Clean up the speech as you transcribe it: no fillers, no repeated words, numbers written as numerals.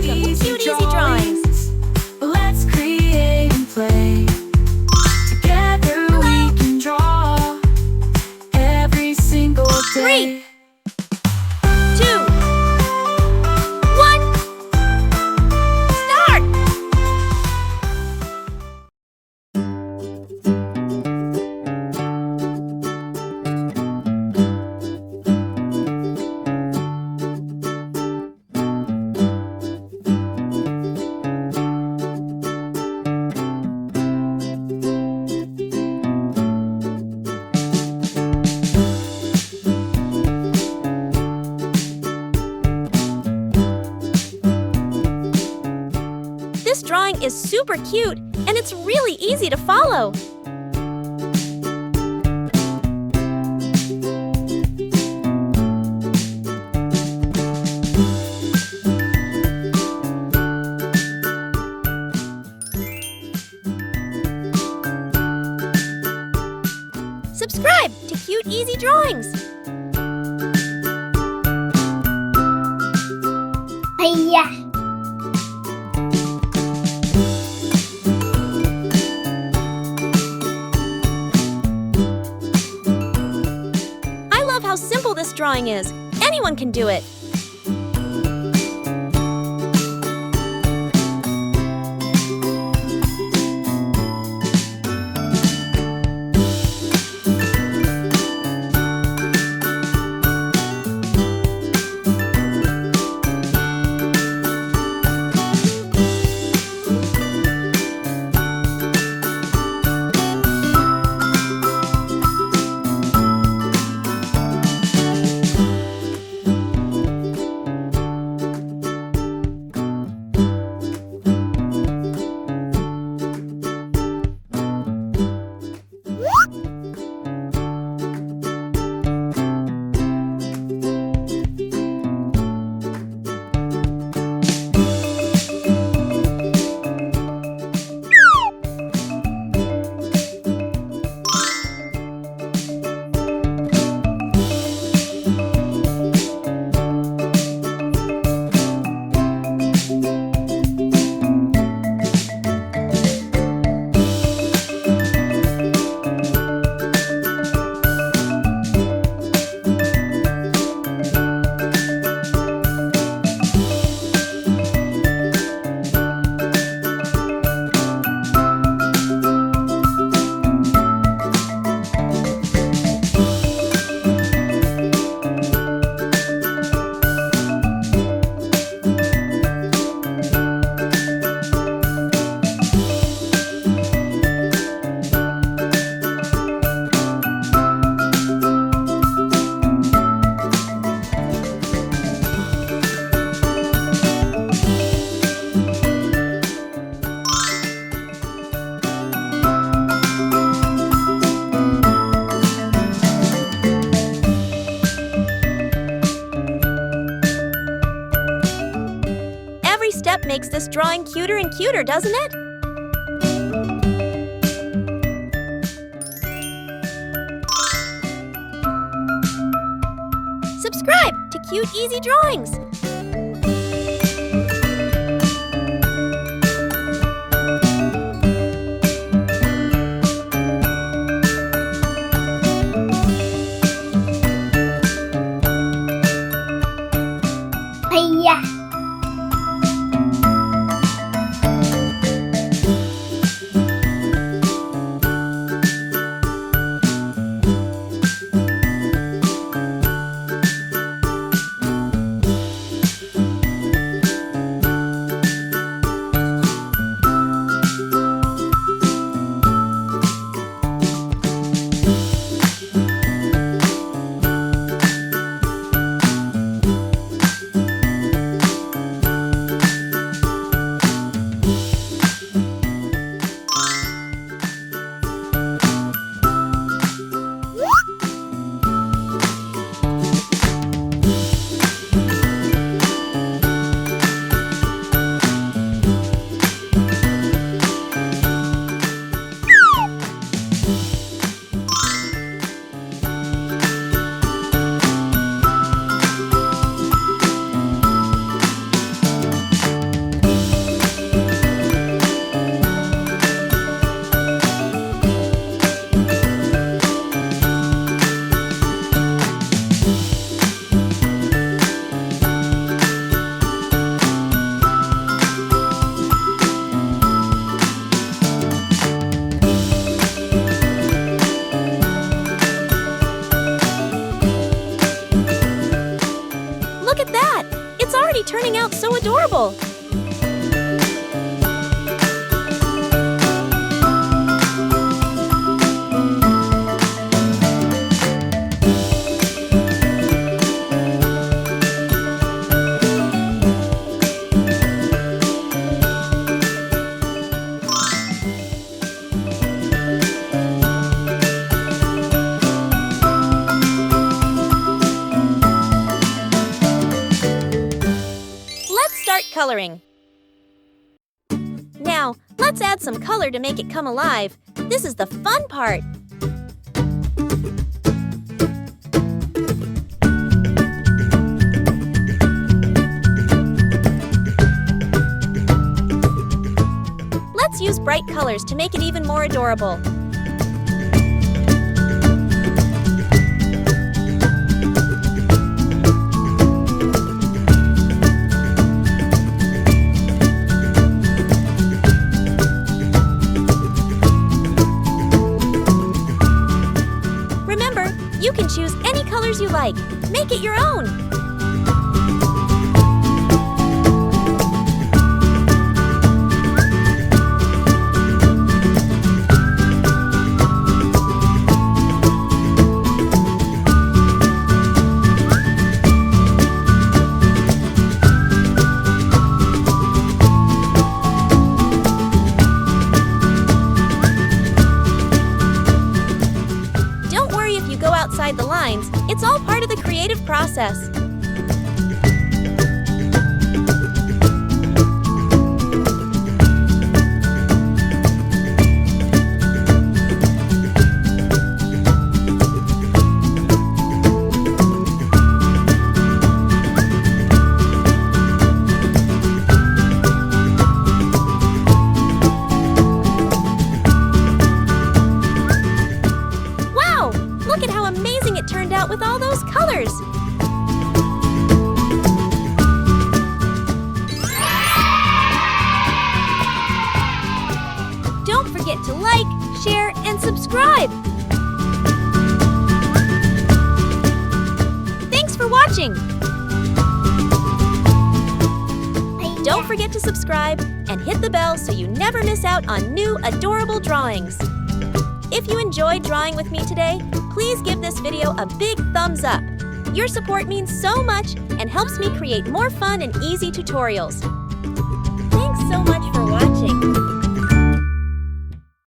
Welcome to Cute Easy Drawings. Let's create and play. Together we can draw every single day. 3, 2, 1, start! This drawing is super cute, and it's really easy to follow. Subscribe to Cute Easy Drawings. Hiya! I love how simple this drawing is. Anyone can do it. Every step makes this drawing cuter and cuter, doesn't it? Subscribe to Cute Easy Drawings. Hiya! adorable. Coloring. Now, let's add some color to make it come alive. This is the fun part. Let's use bright colors to make it even more adorable. You can choose any colors you like. Make it your own. Outside the lines, it's all part of the creative process. Look at how amazing it turned out with all those colors! Don't forget to like, share, and subscribe! Thanks for watching! Don't forget to subscribe and hit the bell so you never miss out on new adorable drawings. If you enjoyed drawing with me today, please give this video a big thumbs up. Your support means so much and helps me create more fun and easy tutorials. Thanks so much for watching.